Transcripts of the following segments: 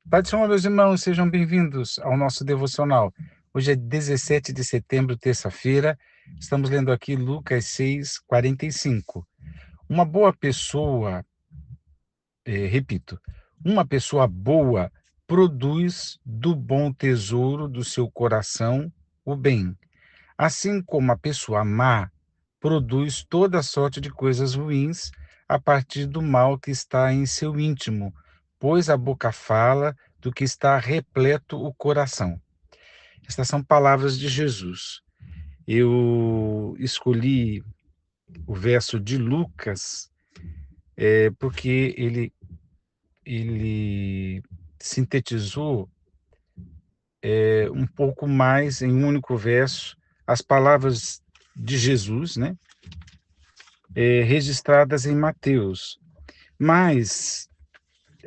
Pai do Senhor, meus irmãos, sejam bem-vindos ao nosso devocional. Hoje é 17 de setembro, terça-feira. Estamos lendo aqui Lucas 6:45. Uma boa pessoa, repito, uma pessoa boa produz do bom tesouro do seu coração o bem, assim como a pessoa má produz toda sorte de coisas ruins a partir do mal que está em seu íntimo, pois a boca fala do que está repleto o coração. Estas são palavras de Jesus. Eu escolhi o verso de Lucas, porque ele sintetizou um pouco mais em um único verso as palavras de Jesus, né, registradas em Mateus. Mas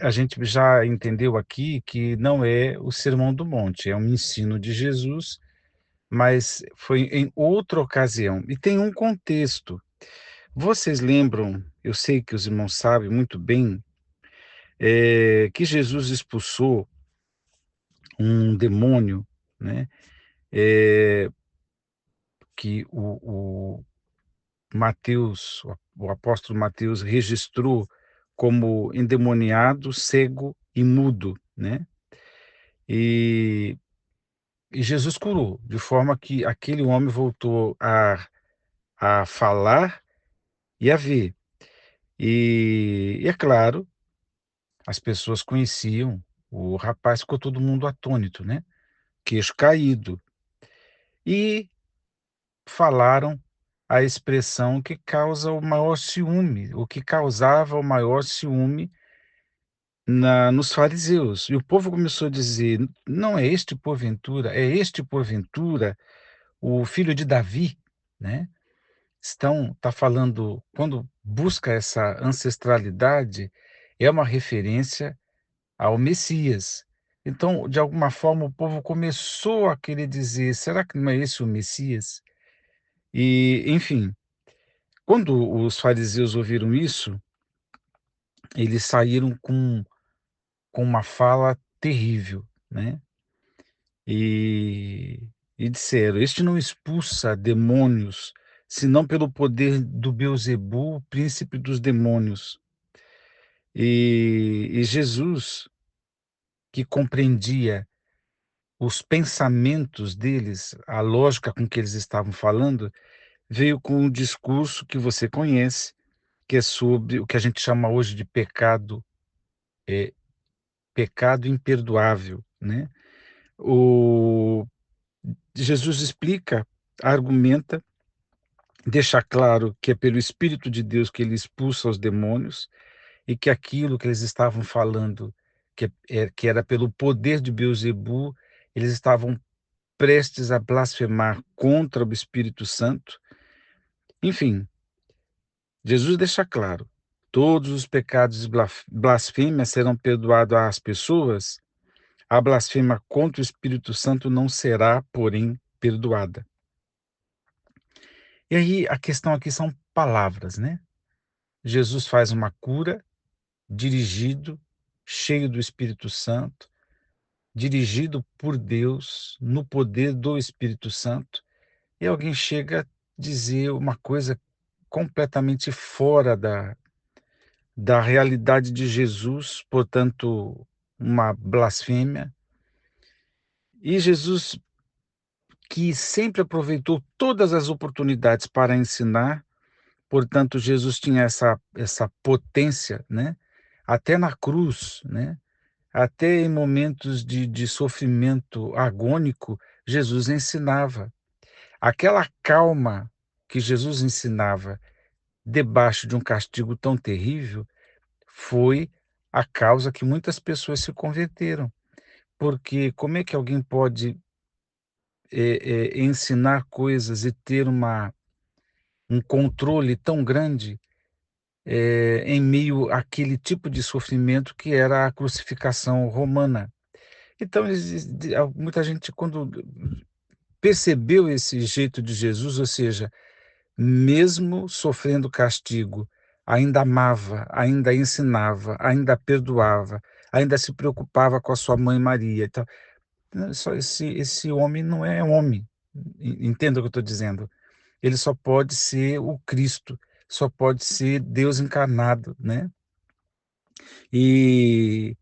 a gente já entendeu aqui que não é o Sermão do Monte, é um ensino de Jesus, mas foi em outra ocasião e tem um contexto. Vocês lembram, eu sei que os irmãos sabem muito bem, que Jesus expulsou um demônio, né, eh, que o Mateus, o apóstolo Mateus registrou como endemoniado, cego e mudo, né. E Jesus curou, de forma que aquele homem voltou a falar e a ver. E é claro, as pessoas conheciam o rapaz, ficou todo mundo atônito, né, queixo caído. E falaram a expressão que causa o maior ciúme, o que causava o maior ciúme nos fariseus. E o povo começou a dizer: "Não é este porventura, é este porventura o filho de Davi?", né. Está falando, quando busca essa ancestralidade, é uma referência ao Messias. Então, de alguma forma, o povo começou a querer dizer: "Será que não é esse o Messias?". E, enfim, quando os fariseus ouviram isso, eles saíram com uma fala terrível, né, e disseram: "Este não expulsa demônios, senão pelo poder do Beelzebu, príncipe dos demônios". E Jesus, que compreendia os pensamentos deles, a lógica com que eles estavam falando, veio com um discurso que você conhece, que é sobre o que a gente chama hoje de eh, pecado imperdoável, né. O Jesus explica, argumenta, deixa claro que é pelo Espírito de Deus que ele expulsa os demônios e que aquilo que eles estavam falando, que era pelo poder de Beelzebu, eles estavam prestes a blasfemar contra o Espírito Santo. Enfim, Jesus deixa claro: todos os pecados e blasfêmias serão perdoados às pessoas, a blasfêmia contra o Espírito Santo não será, porém, perdoada. E aí a questão aqui são palavras, né. Jesus faz uma cura, dirigido, cheio do Espírito Santo, dirigido por Deus, no poder do Espírito Santo, e alguém chega a dizer uma coisa completamente fora da realidade de Jesus, portanto, uma blasfêmia. E Jesus, que sempre aproveitou todas as oportunidades para ensinar, portanto, Jesus tinha essa potência, né, até na cruz, né, até em momentos de sofrimento agônico, Jesus ensinava. Aquela calma que Jesus ensinava debaixo de um castigo tão terrível, foi a causa que muitas pessoas se converteram. Porque como é que alguém pode, ensinar coisas e ter um controle tão grande, em meio àquele tipo de sofrimento que era a crucificação romana? Então muita gente, quando percebeu esse jeito de Jesus, ou seja, mesmo sofrendo castigo, ainda amava, ainda ensinava, ainda perdoava, ainda se preocupava com a sua mãe Maria. Então, só esse homem não é homem. Entenda o que eu estou dizendo. Ele só pode ser o Cristo, só pode ser Deus encarnado, né? E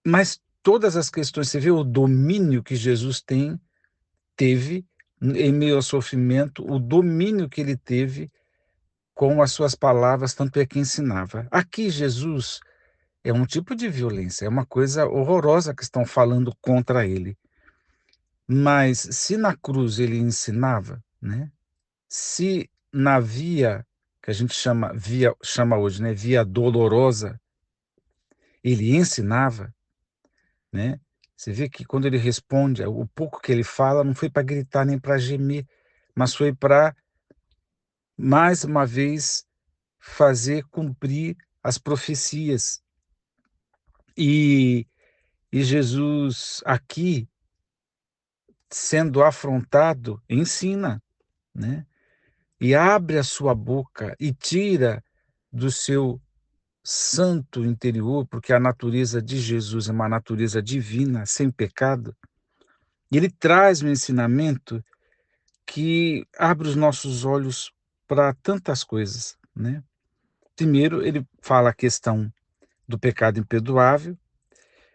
mas todas as questões, você vê o domínio que Jesus teve em meio ao sofrimento, o domínio que ele teve com as suas palavras, tanto é que ensinava. Aqui Jesus é um tipo de violência, é uma coisa horrorosa que estão falando contra ele. Mas se na cruz ele ensinava, né? Se na via que a gente chama hoje, né, via dolorosa, ele ensinava, né? Você vê que quando ele responde, o pouco que ele fala não foi para gritar nem para gemer, mas foi para, mais uma vez, fazer cumprir as profecias. E, e Jesus, aqui, sendo afrontado, ensina, né? E abre a sua boca e tira do seu santo interior, porque a natureza de Jesus é uma natureza divina, sem pecado. E ele traz um ensinamento que abre os nossos olhos para tantas coisas, né? Primeiro, ele fala a questão do pecado imperdoável,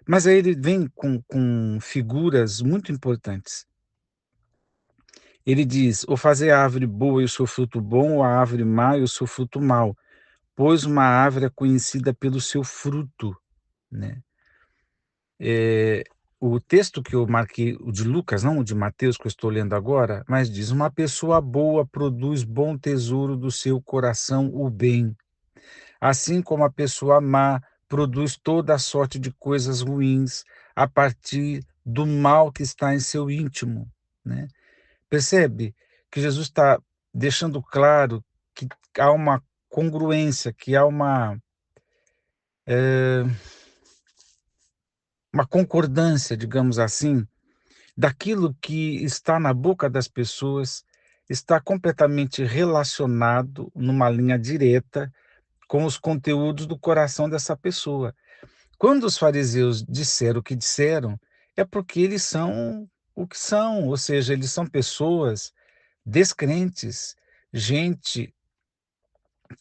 mas aí ele vem com figuras muito importantes. Ele diz: ou fazer a árvore boa e o seu fruto bom, ou a árvore má e o seu fruto mau, pois uma árvore é conhecida pelo seu fruto, né? Eh, o texto que eu marquei, o de Lucas, não o de Mateus, que eu estou lendo agora, mas diz: uma pessoa boa produz bom tesouro do seu coração, o bem, assim como a pessoa má produz toda a sorte de coisas ruins a partir do mal que está em seu íntimo, né? Percebe que Jesus está deixando claro que há uma congruência, que há eh, uma concordância, digamos assim, daquilo que está na boca das pessoas, está completamente relacionado numa linha direta com os conteúdos do coração dessa pessoa. Quando os fariseus disseram o que disseram, é porque eles são o que são, ou seja, eles são pessoas descrentes, gente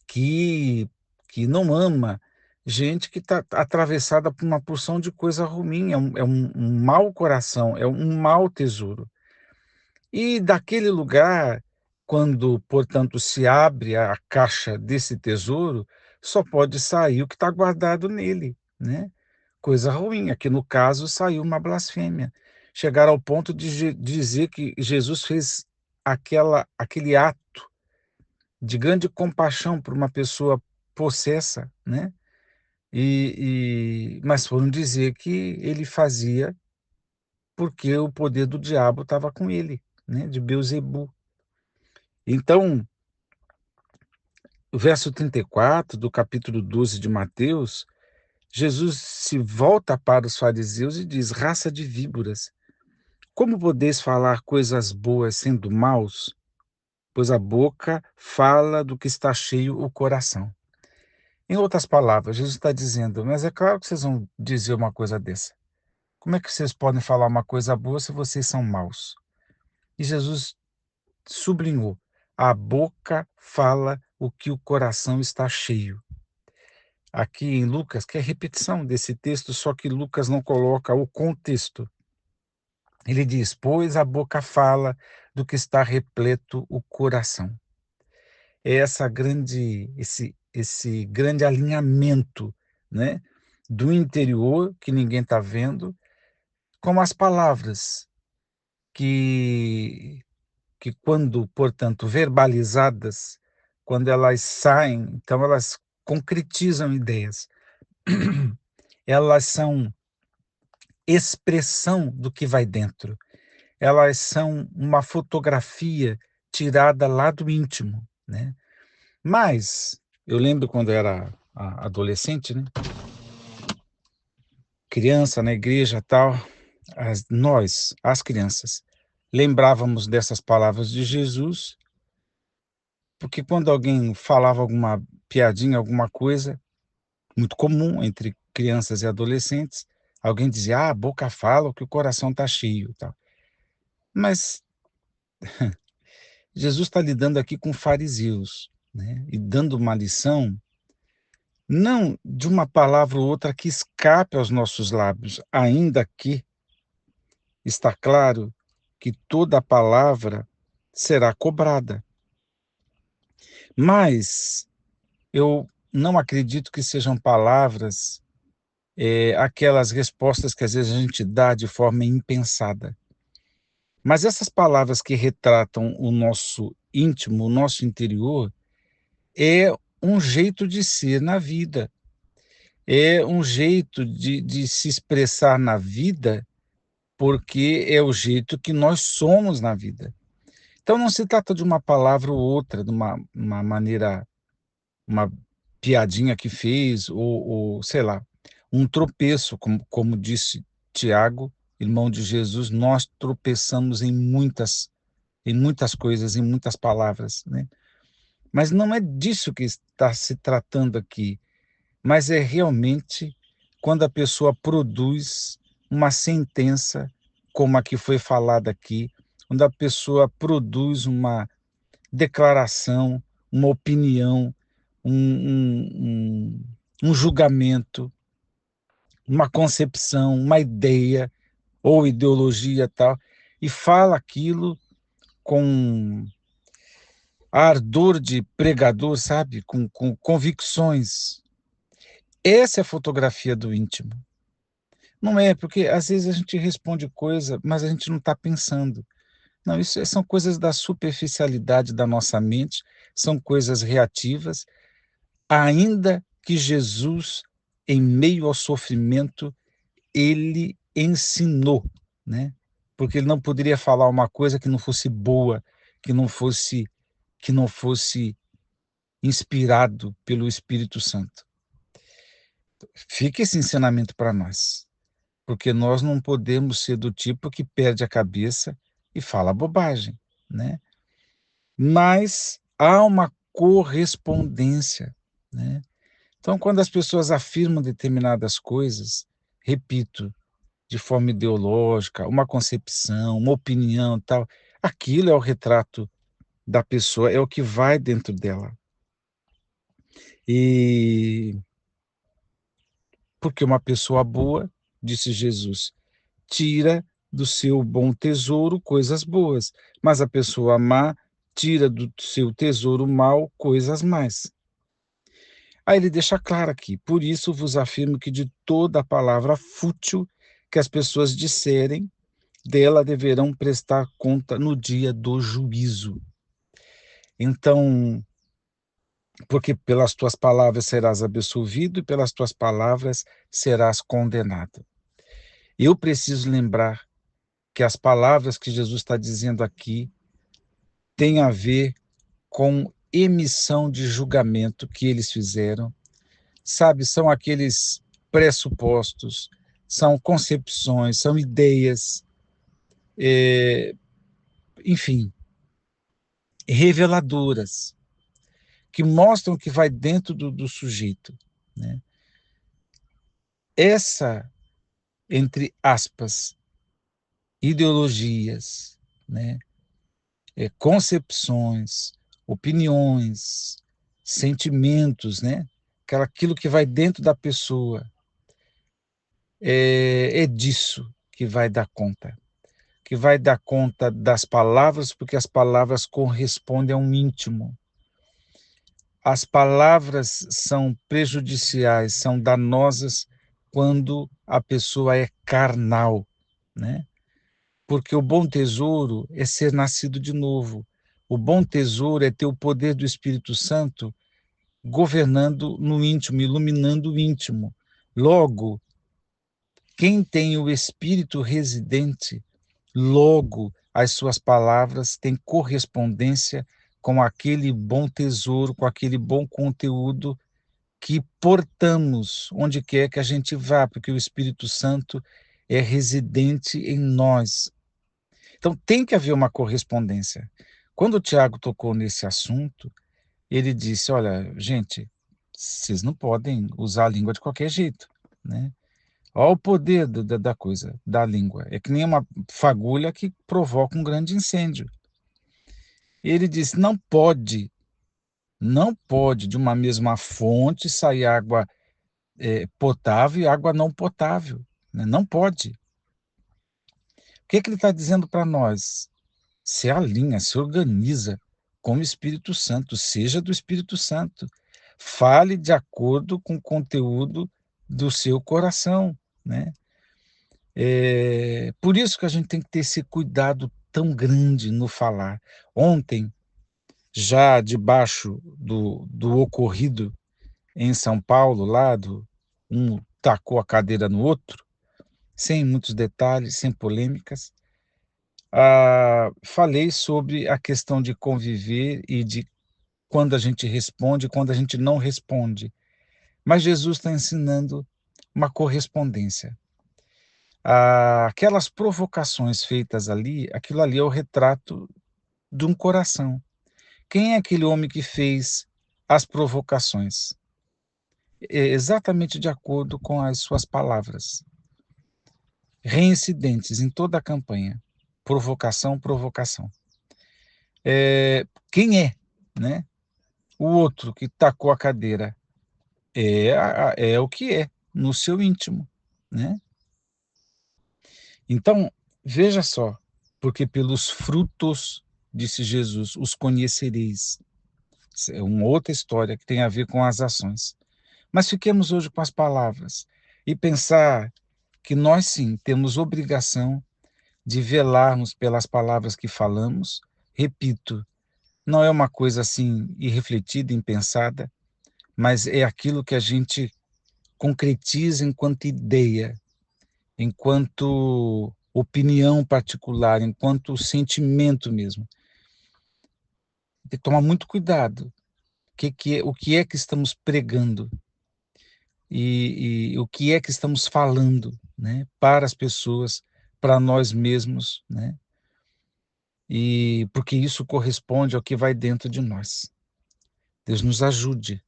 que, que não ama, gente que está atravessada por uma porção de coisa ruim, é um mau coração, é um mau tesouro. E daquele lugar, quando, portanto, se abre a caixa desse tesouro, só pode sair o que está guardado nele, né? Coisa ruim. Aqui no caso saiu uma blasfêmia. Chegaram ao ponto de dizer que Jesus fez aquele ato de grande compaixão por uma pessoa possessa, né? Mas foram dizer que ele fazia porque o poder do diabo estava com ele, né? De Beelzebu. Então, o verso 34 do capítulo 12 de Mateus, Jesus se volta para os fariseus e diz: raça de víboras, como podeis falar coisas boas sendo maus? Pois a boca fala do que está cheio o coração. Em outras palavras, Jesus está dizendo: mas é claro que vocês vão dizer uma coisa dessa. Como é que vocês podem falar uma coisa boa se vocês são maus? E Jesus sublinhou: a boca fala o que o coração está cheio. Aqui em Lucas, que é repetição desse texto, só que Lucas não coloca o contexto. Ele diz: pois a boca fala do que está repleto o coração. É esse grande alinhamento, né, do interior que ninguém está vendo, com as palavras que quando, portanto, verbalizadas, quando elas saem, então elas concretizam ideias. Elas são expressão do que vai dentro. Elas são uma fotografia tirada lá do íntimo, né? Mas eu lembro quando eu era adolescente, né? Criança na igreja, tal, nós, as crianças, lembrávamos dessas palavras de Jesus, porque quando alguém falava alguma piadinha, alguma coisa muito comum entre crianças e adolescentes, alguém dizia: "Ah, a boca fala o que o coração está cheio", tal. Mas Jesus está lidando aqui com fariseus, né, e dando uma lição, não de uma palavra ou outra que escape aos nossos lábios, ainda que está claro que toda palavra será cobrada. Mas eu não acredito que sejam palavras, aquelas respostas que às vezes a gente dá de forma impensada. Mas essas palavras que retratam o nosso íntimo, o nosso interior, é um jeito de ser na vida, é um jeito de se expressar na vida, porque é o jeito que nós somos na vida. Então não se trata de uma palavra ou outra, de uma maneira, uma piadinha que fez ou sei lá, um tropeço, como disse Tiago, irmão de Jesus, nós tropeçamos em muitas coisas, em muitas palavras, né. Mas não é disso que está se tratando aqui, mas é realmente quando a pessoa produz uma sentença, como a que foi falada aqui, quando a pessoa produz uma declaração, uma opinião, um julgamento, uma concepção, uma ideia ou ideologia tal, e fala aquilo com ardor de pregador, sabe, com convicções. Essa é a fotografia do íntimo. Não é, porque às vezes a gente responde coisa, mas a gente não está pensando. Não, isso são coisas da superficialidade da nossa mente, são coisas reativas, ainda que Jesus, em meio ao sofrimento, ele ensinou, né, porque ele não poderia falar uma coisa que não fosse boa, que não fosse inspirado pelo Espírito Santo. Fica esse ensinamento para nós, porque nós não podemos ser do tipo que perde a cabeça e fala bobagem, né. Mas há uma correspondência, né. Então quando as pessoas afirmam determinadas coisas, repito, de forma ideológica, uma concepção, uma opinião, tal, aquilo é o retrato da pessoa, é o que vai dentro dela. E porque uma pessoa boa, disse Jesus, tira do seu bom tesouro coisas boas, mas a pessoa má tira do seu tesouro mau coisas más. Aí ele deixa claro aqui: "Por isso vos afirmo que de toda palavra fútil que as pessoas disserem, dela deverão prestar conta no dia do juízo. Então, porque pelas tuas palavras serás absolvido e pelas tuas palavras serás condenado." Eu preciso lembrar que as palavras que Jesus está dizendo aqui têm a ver com emissão de julgamento que eles fizeram, sabe, são aqueles pressupostos, são concepções, são ideias, eh, enfim, reveladoras, que mostram o que vai dentro do sujeito, né. Essa, entre aspas, ideologias, né, concepções, opiniões, sentimentos, né, aquilo que vai dentro da pessoa, é disso que vai dar conta das palavras, porque as palavras correspondem a um íntimo. As palavras são prejudiciais, são danosas quando a pessoa é carnal, né, porque o bom tesouro é ser nascido de novo. O bom tesouro é ter o poder do Espírito Santo governando no íntimo, iluminando o íntimo. Logo, quem tem o Espírito residente, logo as suas palavras têm correspondência com aquele bom tesouro, com aquele bom conteúdo que portamos onde quer que a gente vá, porque o Espírito Santo é residente em nós. Então tem que haver uma correspondência. Quando o Tiago tocou nesse assunto, ele disse: "Olha, gente, vocês não podem usar a língua de qualquer jeito. né. Olha o poder da coisa, da língua. É que nem uma fagulha que provoca um grande incêndio. Ele disse: não pode de uma mesma fonte sair água, potável e água não potável, né, não pode. O que que ele está dizendo para nós? Se alinha, se organiza com o Espírito Santo, seja do Espírito Santo. Fale de acordo com o conteúdo do seu coração, né. Por isso que a gente tem que ter esse cuidado tão grande no falar. Ontem, já debaixo do ocorrido em São Paulo, lá um tacou a cadeira no outro, sem muitos detalhes, sem polêmicas, falei sobre a questão de conviver e de quando a gente responde e quando a gente não responde. Mas Jesus está ensinando uma correspondência. Aquelas provocações feitas ali, aquilo ali é o retrato de um coração. Quem é aquele homem que fez as provocações? É exatamente de acordo com as suas palavras. Reincidentes em toda a campanha. Provocação, provocação. Quem é, né? O outro que tacou a cadeira é o que é, no seu íntimo, né. Então, veja só, porque pelos frutos, disse Jesus, os conhecereis. Isso é uma outra história que tem a ver com as ações. Mas fiquemos hoje com as palavras e pensar que nós sim temos obrigação de velarmos pelas palavras que falamos. Repito, não é uma coisa assim irrefletida, impensada, mas é aquilo que a gente concretiza enquanto ideia, enquanto opinião particular, enquanto sentimento mesmo. Tem que tomar muito cuidado. O que é que estamos pregando e o que é que estamos falando, né, para as pessoas, para nós mesmos, né, e porque isso corresponde ao que vai dentro de nós. Deus nos ajude.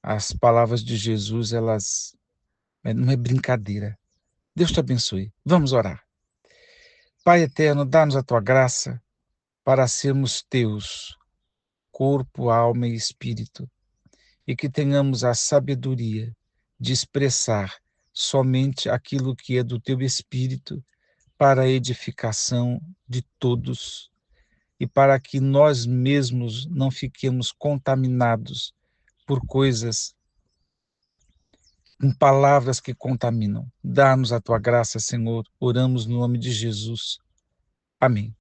As palavras de Jesus, elas não é brincadeira. Deus te abençoe. Vamos orar. Pai eterno, dá-nos a tua graça para sermos teus, corpo, alma e espírito, e que tenhamos a sabedoria de expressar somente aquilo que é do teu espírito para a edificação de todos e para que nós mesmos não fiquemos contaminados por coisas, com palavras que contaminam. Dá-nos a tua graça, Senhor. Oramos no nome de Jesus. Amém.